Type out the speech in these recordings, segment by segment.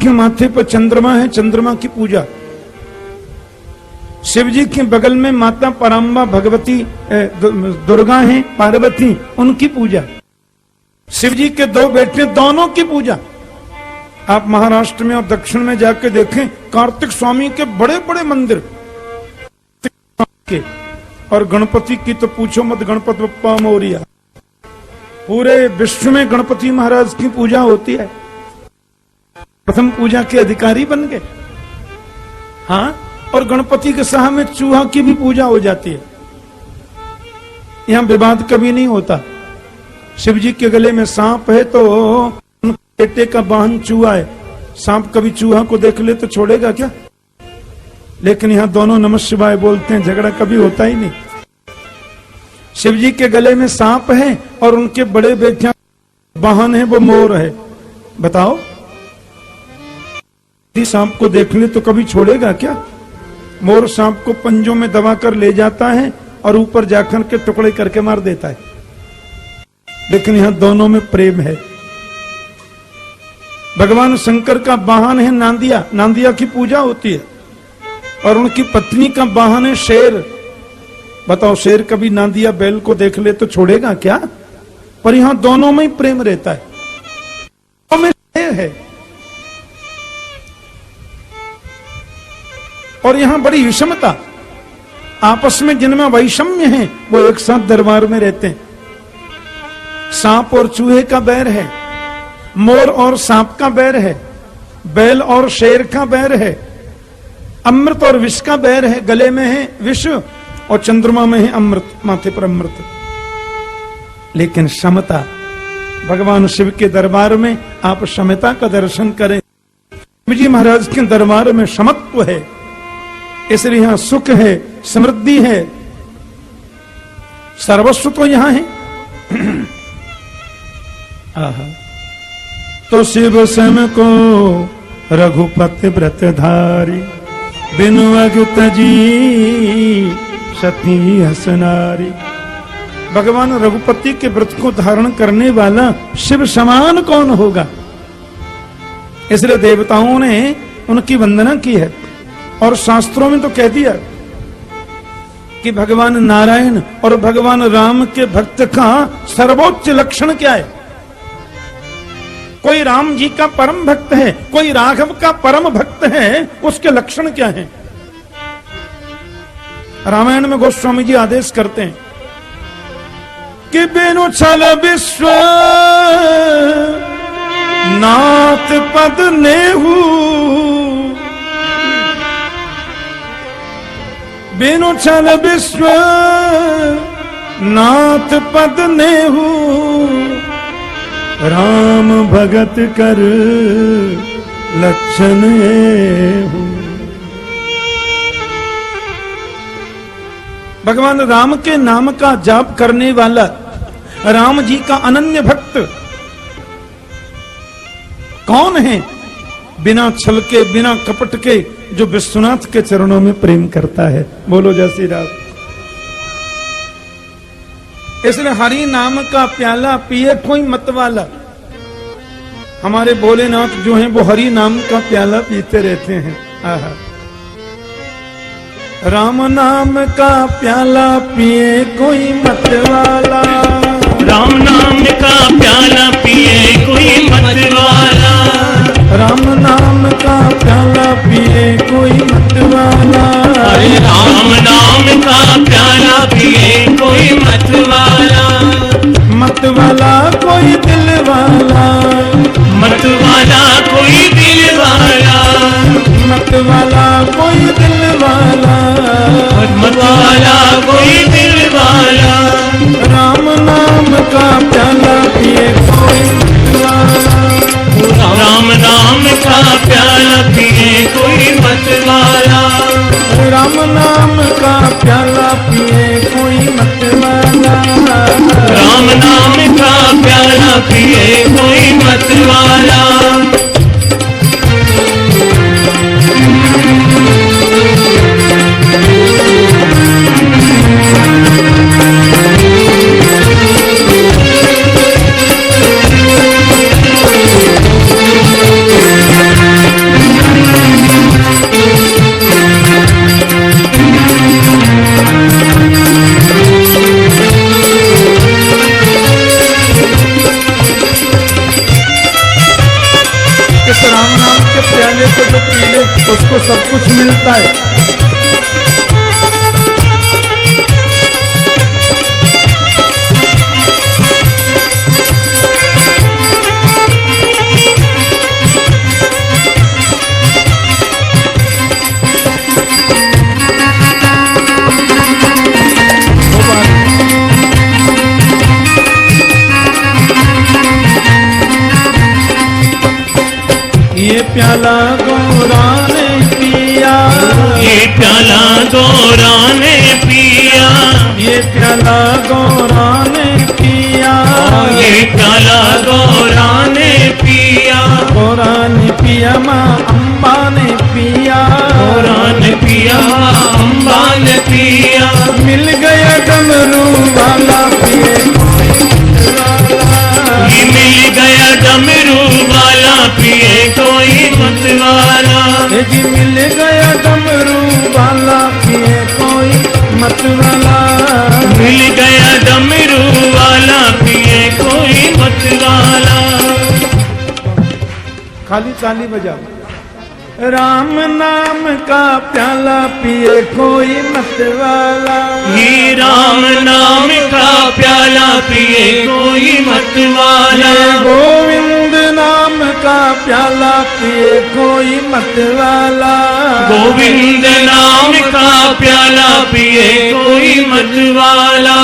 के माथे पर चंद्रमा है, चंद्रमा की पूजा। शिव जी के बगल में माता पराम्बा भगवती दुर्गा हैं, पार्वती, उनकी पूजा। शिव जी के दो बेटे, दोनों की पूजा। आप महाराष्ट्र में और दक्षिण में जाके देखें, कार्तिक स्वामी के बड़े बड़े मंदिर के, और गणपति की तो पूछो मत, गणपति बप्पा मोरिया। पूरे विश्व में गणपति महाराज की पूजा होती है। प्रथम पूजा के अधिकारी बन गए। हाँ, और गणपति के साथ में चूहा की भी पूजा हो जाती है। यहां विवाद कभी नहीं होता। शिव जी के गले में सांप है तो बेटे का वाहन चूहा है। सांप कभी चूहा को देख ले तो छोड़ेगा क्या? लेकिन यहां दोनों नमः शिवाय बोलते हैं, झगड़ा कभी होता ही नहीं। शिव जी के गले में सांप है और उनके बड़े बेटे वाहन है वो मोर है। बताओ, सांप को देख ले तो कभी छोड़ेगा क्या? मोर सांप को पंजों में दबाकर ले जाता है और ऊपर जाकर के टुकड़े करके मार देता है। लेकिन यहां दोनों में प्रेम है। भगवान शंकर का वाहन है नांदिया, नांदिया की पूजा होती है, और उनकी पत्नी का वाहन है शेर। बताओ, शेर कभी नांदिया बैल को देख ले तो छोड़ेगा क्या? पर यहां दोनों में ही प्रेम रहता है। दोनों में शेर है। और यहां बड़ी विषमता, आपस में जिनमें वैषम्य है वो एक साथ दरबार में रहते हैं। सांप और चूहे का बैर है, मोर और सांप का बैर है, बैल और शेर का बैर है, अमृत और विष का बैर है। गले में है विष और चंद्रमा में है अमृत, माथे पर अमृत। लेकिन समता, भगवान शिव के दरबार में आप समता का दर्शन करें। शिव जी महाराज के दरबार में समत्व है, इसलिए यहां सुख है, समृद्धि है, सर्वस्व तो यहां है। तो शिव सम को रघुपति व्रतधारी, बिनु अगत जी सती हसनारी। भगवान रघुपति के व्रत को धारण करने वाला शिव समान कौन होगा? इसलिए देवताओं ने उनकी वंदना की है। और शास्त्रों में तो कह दिया कि भगवान नारायण और भगवान राम के भक्त का सर्वोच्च लक्षण क्या है? कोई राम जी का परम भक्त है, कोई राघव का परम भक्त है, उसके लक्षण क्या हैं? रामायण में गोस्वामी जी आदेश करते हैं कि बिनु छल विश्व नाथ पद नेहू, बिनु छल विश्व नाथ पद नेहू, राम भगत कर लक्षण एहू। भगवान राम के नाम का जाप करने वाला, राम जी का अनन्य भक्त कौन है? बिना छल के, बिना कपट के, जो विश्वनाथ के चरणों में प्रेम करता है। बोलो जय श्री राम। इसलिए हरि नाम का प्याला पिए कोई मत वाला। हमारे भोलेनाथ जो हैं वो हरि नाम का प्याला पीते रहते हैं। आहा। राम नाम का प्याला पिए कोई मत वाला, राम नाम का प्याला पिए कोई मत वाला, राम नाम का प्याला पिए कोई मत वाला, अरे राम नाम का प्याला पिए कोई मत वाला, मत वाला कोई दिल वाला, मत वाला कोई दिल वाला, मत वाला कोई दिल वाला, मत वाला कोई दिल वाला, राम नाम का प्याला पिए कोई मत वाला, राम नाम का प्याला पिए कोई मत वाला, राम नाम का प्याला पिए कोई मत वाला, राम नाम का प्याला पिए कोई मत वाला। राम नाम के प्याले को जो पी ले उसको सब कुछ मिलता है। ये प्याला गौरा ने पिया, ये प्याला गौरा ने पिया, ये प्याला गौरा ने पिया, ये प्याला गौरा ने पिया, गौरा ने पिया माँ अम्बा ने पिया, गौरा ने पिया अम्बा ने पिया, मिल गया डमरू वाला पिए ये मिल गया डमरू वाला पिए कोई मतवाला, ये जी मिल गया डमरू वाला पिए कोई मतवाला, मिल गया डमरू वाला पिए कोई मतवाला। खाली ताली बजाओ। राम नाम का प्याला पिए कोई मतवाला, ये राम नाम का प्याला पिए कोई मतवाला, गोविंद नाम का प्याला पिए कोई मतवाला, गोविंद नाम का प्याला पिए कोई मतवाला।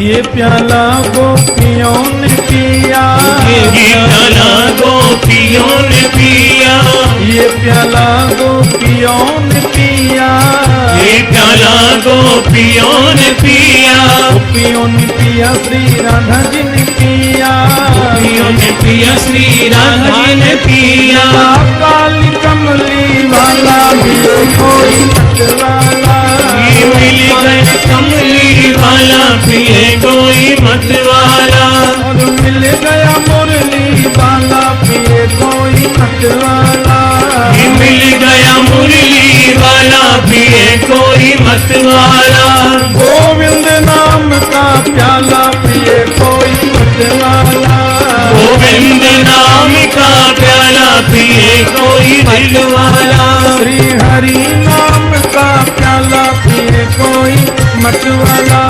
ये प्याला गोपियों ने पिया, ये प्याला गोपियों ने पिया, ये प्याला गोपियों ने पिया, ये प्याला गोपियों ने पिया, गोपियों ने पिया श्री राधा जी ने पिया, गोपियों ने पिया श्री राधा जी ने पिया, काली कमली वाला भी कोई मतवाला, ये मिल गए कमली वाला पिए कोई मतवाला, और मिल गया मुरली वाला पिए कोई मतवाला, ये मिल गया मुरली वाला पिए कोई मतवाला, गोविंद नाम का प्याला पिए कोई मतवाला, गोविंद नाम का प्याला पिए कोई मतवाला, श्री हरि नाम का प्याला पिए कोई मतवाला,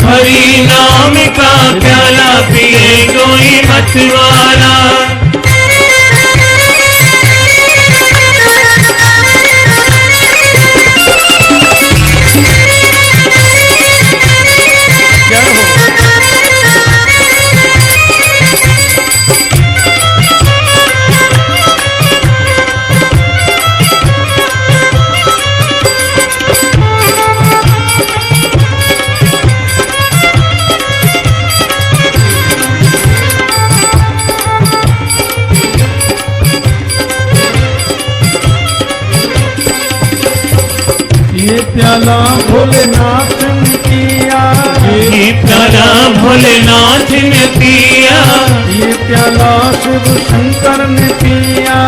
हरि नाम का प्याला पिए कोई मतवाला। क्या हो ये प्याला भोलेनाथ ने पिया, ये प्याला भोलेनाथ ने पिया, ये प्याला शिव शंकर ने पिया,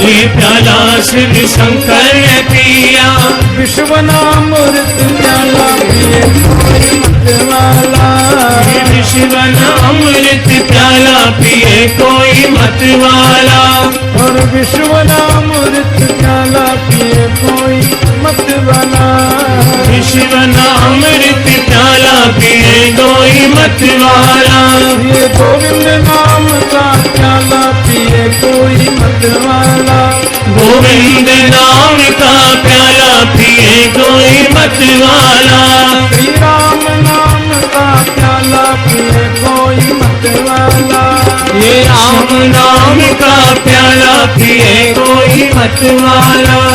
ये प्याला शिव शंकर ने पिया, विश्वनामृत प्याला पिए कोई मतवाला, विश्वनामृत प्याला पिए कोई मतवाला, और विश्वनामृत प्याला पिए कोई मतवाला, विश्वनामृत प्याला पिए कोई मतवाला, ये गोविंद नाम का प्याला पिए कोई मतवाला, गोविंद नाम का प्याला पिए कोई मतवाला, श्री राम नाम का प्याला पिए कोई मतवाला, ये राम नाम का प्याला पिए कोई मतवाला।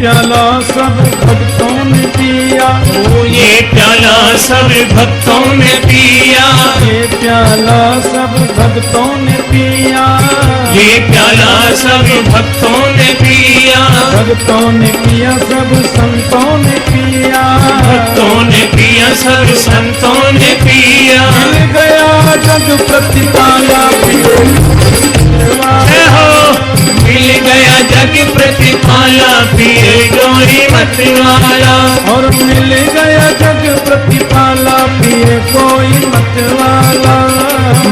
प्याला सब भक्तों ने पिया, ओ ये प्याला सब भक्तों ने पिया, ये प्याला सब भक्तों ने पिया, ये प्याला सब भक्तों ने पिया, भक्तों ने पिया सब संतों ने पिया, भक्तों ने पिया सब संतों ने पिया। मिल गया जग प्रतिपाला जय हो, मिल गया जग प्रतिपाला पिए कोई मत वाला, और मिल गया जग प्रतिपाला पिए कोई मत वाला,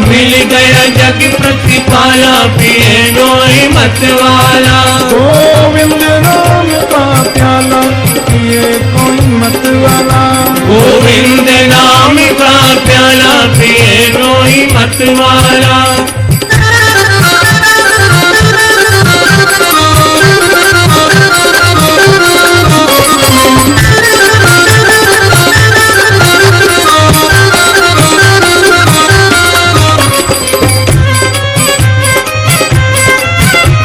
मिल गया जग प्रतिपाला पिए कोई मत वाला। गोविंद राम का प्याला पिए कोई मत वाला, गोविंद नाम का प्याला पिए कोई मत वाला।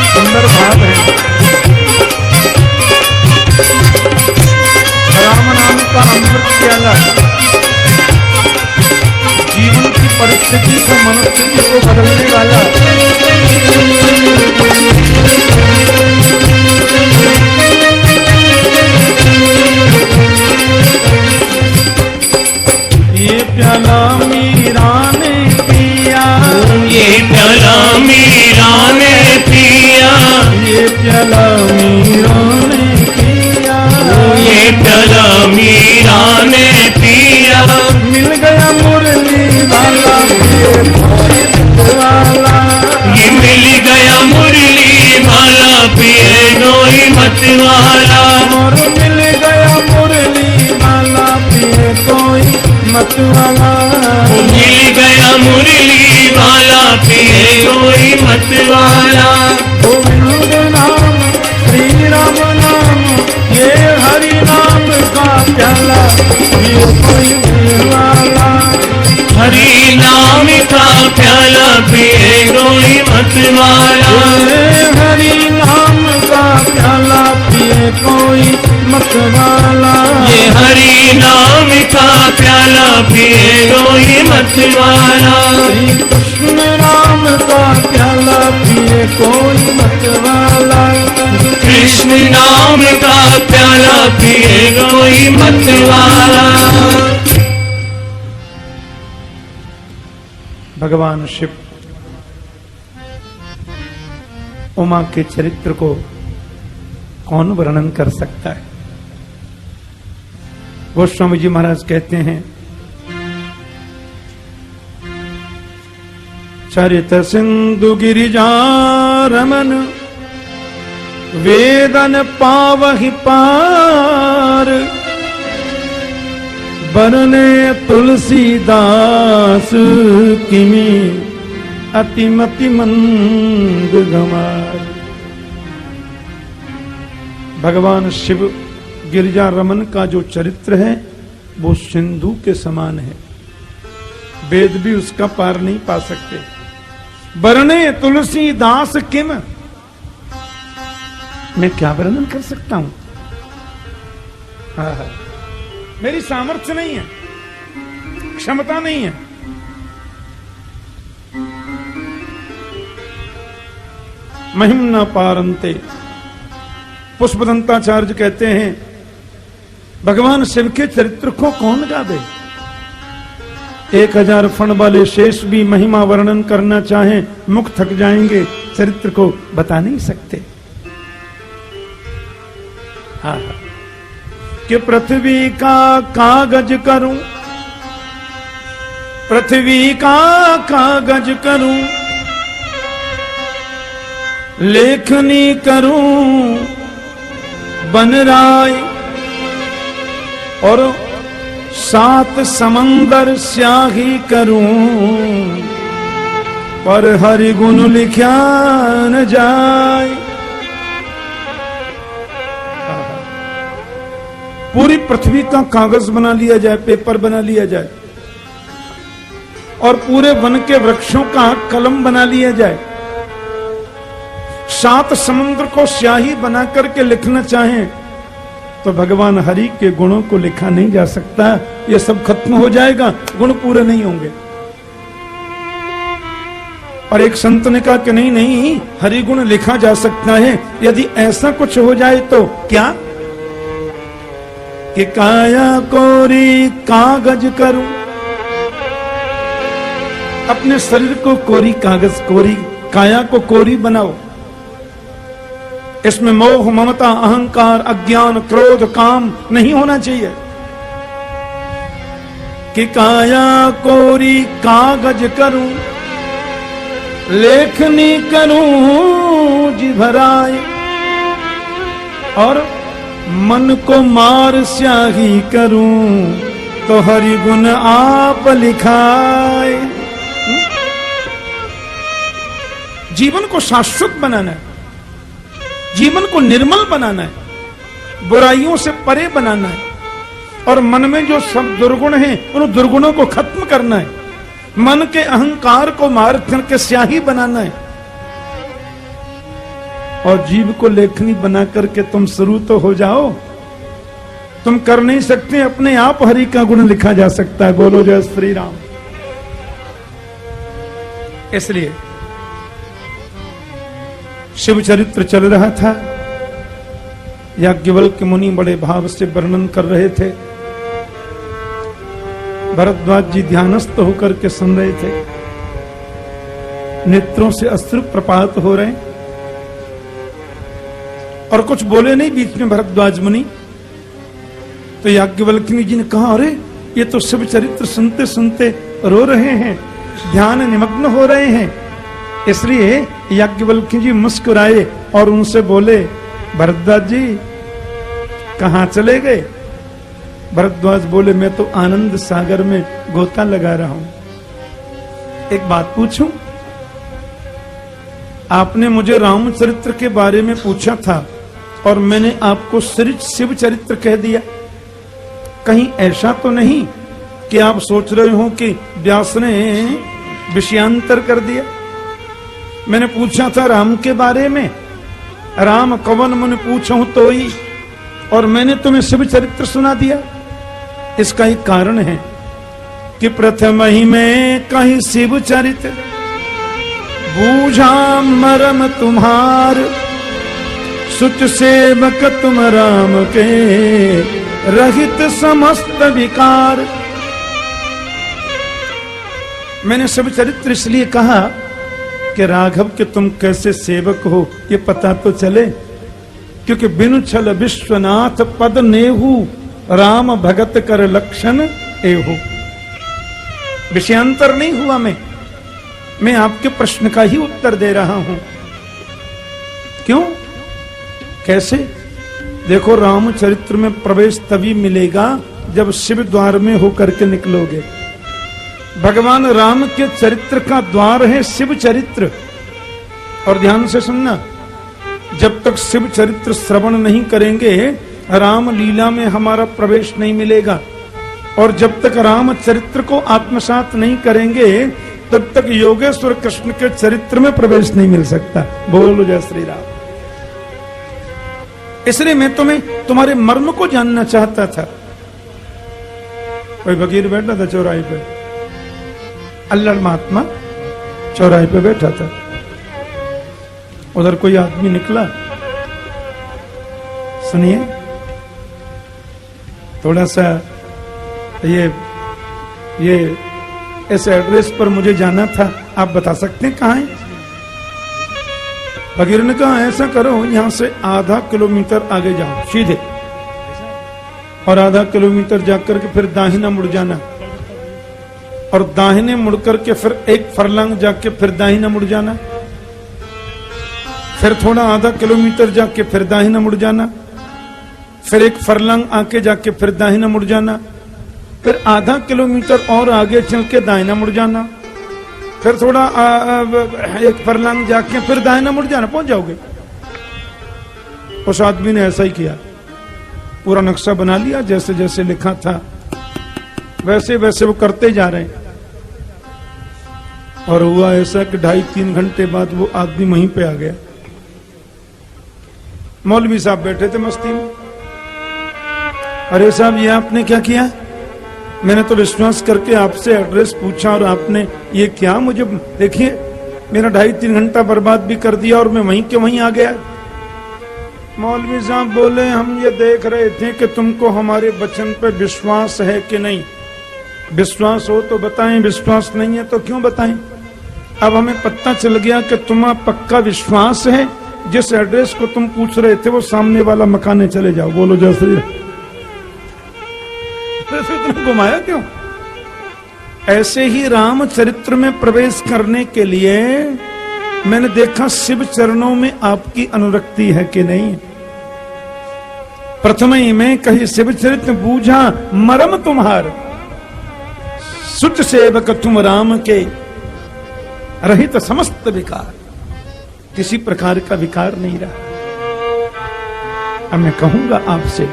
सुंदर भाव है। राम नाम का अमृत प्याला जीवन की परिस्थिति को, मनस्थिति को बदलने वाला, ये प्याला मीरा ने पिया, ये प्याला मीरा ने पिया, ये प्याला मीरा ने पिया, ये प्याला मीरा ने पिया। मिल गया मुरली वाला पिए कोई मत वाला, ये मिल गया मुरली वाला पिए कोई मत वाला, और मिल गया मुरली वाला पिए कोई मत वाला, मिल गया मुरली वाला पिए कोई मत वाला। गोविंद नाम श्री राम नाम, ये हरि नाम का प्याला पिए कोई मत वाला, हरि नाम का प्याला पिए कोई मत वाला, ये हरि नाम का प्याला पिए कोई मत वाला, ये हरि नाम का प्याला पिए कोई मत वाला। श्री कृष्ण राम का प्याला पिए कोई मत वाला, कृष्ण नाम का प्याला पिए कोई मत वाला। भगवान शिव उमा के चरित्र को कौन वर्णन कर सकता है। गोस्वामी जी महाराज कहते हैं, चरित सिंधु गिरिजा रमन वेदन पावहि पार, बरने तुलसीदास किमी अतिमति मंद गमार। भगवान शिव गिरिजा रमन का जो चरित्र है वो सिंधु के समान है, वेद भी उसका पार नहीं पा सकते। बरने तुलसीदास किम, मैं क्या वर्णन कर सकता हूं। मेरी सामर्थ्य नहीं है, क्षमता नहीं है। महिम न पारंते। पुष्पदंताचार्य कहते हैं, भगवान शिव के चरित्र को कौन गावे। 1000 फण वाले शेष भी महिमा वर्णन करना चाहें मुख थक जाएंगे, चरित्र को बता नहीं सकते। हाँ, कि पृथ्वी का कागज करूं, पृथ्वी का कागज करूं, लेखनी करूं बनराय, और 7 समंदर स्याही करूं, पर हरि गुण लिख्या न जाए। पूरी पृथ्वी का कागज बना लिया जाए, पेपर बना लिया जाए, और पूरे वन के वृक्षों का कलम बना लिया जाए, 7 समुद्र को स्याही बना करके लिखना चाहें तो भगवान हरि के गुणों को लिखा नहीं जा सकता। ये सब खत्म हो जाएगा, गुण पूरे नहीं होंगे। और एक संत ने कहा कि नहीं नहीं, हरि गुण लिखा जा सकता है। यदि ऐसा कुछ हो जाए तो क्या? कि काया कोरी कागज करूं, अपने शरीर को कोरी कागज, कोरी काया को कोरी बनाओ। इसमें मोह ममता अहंकार अज्ञान क्रोध काम नहीं होना चाहिए। कि काया कोरी कागज करूं, लेखनी करूं जी भराए, और मन को मार स्याही करूं तो हरि गुण आप लिखाए। जीवन को शाश्वत बनाना है, जीवन को निर्मल बनाना है, बुराइयों से परे बनाना है, और मन में जो सब दुर्गुण हैं उन दुर्गुणों को खत्म करना है। मन के अहंकार को मार करके स्याही बनाना है, और जीव को लेखनी बना करके तुम शुरू तो हो जाओ। तुम कर नहीं सकते, अपने आप हरि का गुण लिखा जा सकता है। बोलो जय श्री राम। इसलिए शिव चरित्र चल रहा था, याज्ञवल्क्य मुनि बड़े भाव से वर्णन कर रहे थे। भरद्वाज जी ध्यानस्थ होकर के सुन रहे थे, नेत्रों से अश्रु प्रपात हो रहे, और कुछ बोले नहीं बीच में भरद्वाज मुनि। तो याज्ञवल्क्य जी ने कहा, अरे ये तो शिव चरित्र सुनते सुनते रो रहे हैं, ध्यान निमग्न हो रहे हैं। इसलिए याज्ञवल्क्य जी मुस्कुराए और उनसे बोले, भरद्वाज जी कहां चले गए? भरद्वाज बोले, मैं तो आनंद सागर में गोता लगा रहा हूं। एक बात पूछूं? आपने मुझे रामचरित्र के बारे में पूछा था और मैंने आपको शिव चरित्र कह दिया। कहीं ऐसा तो नहीं कि आप सोच रहे हो कि व्यास ने विषयांतर कर दिया? मैंने पूछा था राम के बारे में, राम कवन मन पूछूं तो ही, और मैंने तुम्हें शिव चरित्र सुना दिया। इसका एक कारण है कि प्रथम ही में कहीं शिव चरित्र, बूझा मरम तुम्हार, सुच सेवक तुम राम के, रहित समस्त विकार। मैंने शिव चरित्र इसलिए कहा कि राघव के तुम कैसे सेवक हो ये पता तो चले, क्योंकि बिनु छल विश्वनाथ पद नेहू, राम भगत कर लक्षण एहू। विषयांतर नहीं हुआ, मैं आपके प्रश्न का ही उत्तर दे रहा हूं। क्यों, कैसे? देखो, रामचरित्र में प्रवेश तभी मिलेगा जब शिव द्वार में होकर के निकलोगे। भगवान राम के चरित्र का द्वार है शिव चरित्र। और ध्यान से सुनना, जब तक शिव चरित्र श्रवण नहीं करेंगे राम लीला में हमारा प्रवेश नहीं मिलेगा, और जब तक राम चरित्र को आत्मसात नहीं करेंगे तब तक योगेश्वर कृष्ण के चरित्र में प्रवेश नहीं मिल सकता। बोलो जय श्री राम। इसलिए मैं तुम्हारे मर्म को जानना चाहता था। कोई फकीर बैठा था चौराहे पे, अल्लाह महात्मा चौराहे पे बैठा था। उधर कोई आदमी निकला, सुनिए थोड़ा सा, ये इस एड्रेस पर मुझे जाना था, आप बता सकते हैं कहाँ है? फकीर ने कहा, ऐसा करो यहां से आधा किलोमीटर आगे जाओ सीधे, और आधा किलोमीटर जाकर के फिर दाहिना मुड़ जाना, और दाहिने मुड़ करके फिर एक फरलांग जाके फिर दाहिना मुड़ जाना, फिर थोड़ा आधा किलोमीटर जाके फिर दाहिना मुड़ जाना, फिर एक फरलांग आके जाके फिर दाहिना मुड़ जाना, फिर आधा किलोमीटर और आगे चल के दाहिना मुड़ जाना, फिर थोड़ा एक फरलांग जाके फिर दाहिना मुड़ जाना, पहुंच जाओगे। उस आदमी ने ऐसा ही किया, पूरा नक्शा बना लिया, जैसे जैसे लिखा था वैसे वैसे वो करते जा रहे हैं। और हुआ ऐसा कि 2.5-3 घंटे बाद वो आदमी वहीं पे आ गया। मौलवी साहब बैठे थे मस्ती में, अरे साहब ये आपने क्या किया? मैंने तो विश्वास करके आपसे एड्रेस पूछा और आपने ये क्या? मुझे देखिए मेरा 2.5-3 घंटा बर्बाद भी कर दिया और मैं वहीं के वहीं आ गया। मौलवी साहब बोले हम ये देख रहे थे कि तुमको हमारे वचन पे विश्वास है कि नहीं। विश्वास हो तो बताएं, विश्वास नहीं है तो क्यों बताएं। अब हमें पता चल गया कि तुम्हारा पक्का विश्वास है। जिस एड्रेस को तुम पूछ रहे थे वो सामने वाला मकान है, चले जाओ। बोलो जय श्री राम। तुम घुमाया क्यों? ऐसे ही रामचरित्र में प्रवेश करने के लिए मैंने देखा शिव चरणों में आपकी अनुरक्ति है कि नहीं। प्रथम ही में कही शिव चरित्र बूझा मरम तुम्हार, सुच सेवक तुम राम के, रहित समस्त विकार। किसी प्रकार का विकार नहीं रहा। अब मैं कहूंगा आपसे,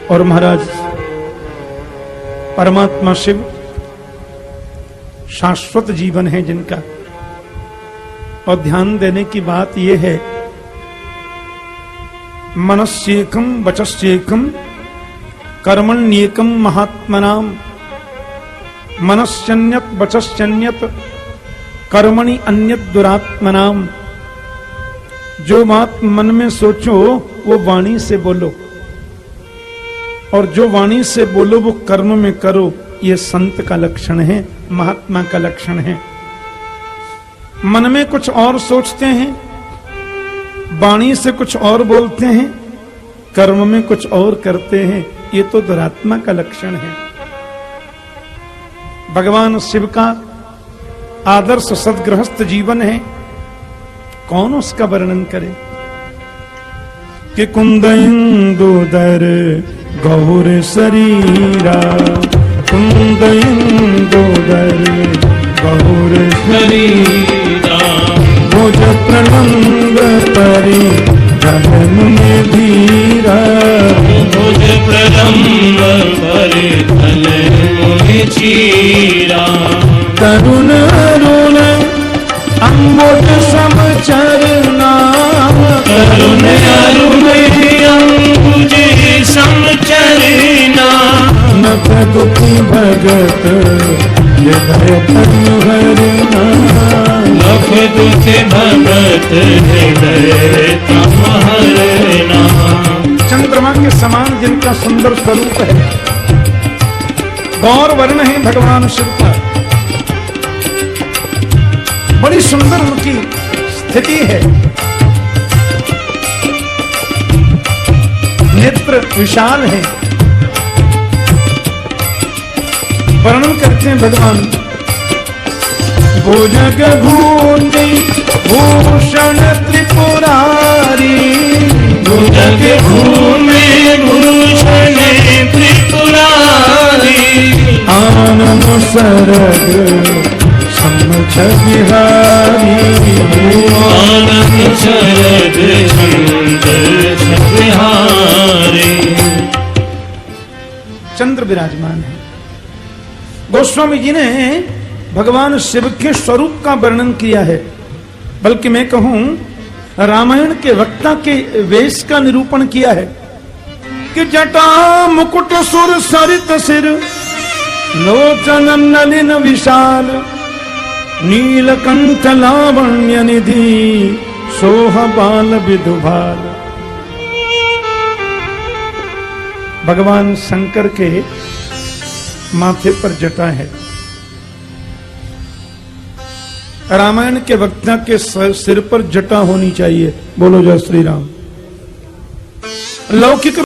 और महाराज परमात्मा शिव शाश्वत जीवन है जिनका, और ध्यान देने की बात यह है, मनस्येकम वचस्येकम कर्मण्येकम महात्मनाम, मनस्यन्यत वचस्यन्यत कर्मणि अन्यत दुरात्मनाम। जो बात मन में सोचो वो वाणी से बोलो, और जो वाणी से बोलो वो कर्म में करो। ये संत का लक्षण है, महात्मा का लक्षण है। मन में कुछ और सोचते हैं, वाणी से कुछ और बोलते हैं, कर्म में कुछ और करते हैं। ये तो दुरात्मा का लक्षण है। भगवान शिव का आदर्श सदगृहस्थ जीवन है, कौन उसका वर्णन करे। कि कुंदइंदुदर गौर शरीरा, कुंदइंदुदर गौर शरीरा, भुज प्रलंब परि धन में धीरा, भुज प्रलंब परि धन में चीरा, तरुण अरुण अंबुज सम चरना, तरुण अरुण अंबुज सम चरना, नख दुखी भगत हृदय तनु हरना, नख दुखी भगत हृदय तनु हरना। चंद्रमा के समान जिनका सुंदर स्वरूप है, गौर वर्ण है भगवान शिव का। बड़ी सुंदर उनकी स्थिति है, नेत्र विशाल है। वर्णन करते हैं भगवान, भुजग भूति भूषण त्रिपुरारी, भुजग भूमि भूषण त्रिपुरारी, आनंद सरग समझ बिहारी, आनंद शरद चंद्र बिहारी। चंद्र विराजमान है। गोस्वामी जी ने भगवान शिव के स्वरूप का वर्णन किया है, बल्कि मैं कहूं रामायण के वक्ता के वेश का निरूपण किया है कि जटा मुकुट सुर सरित सिर, लोचन नलिन विशाल, नीलकंठ लावण्य निधि, सोह बाल विधुभाल। भगवान शंकर के माथे पर जटा है। रामायण के वक्ता के सिर पर जटा होनी चाहिए। बोलो जय श्री राम। लौकिक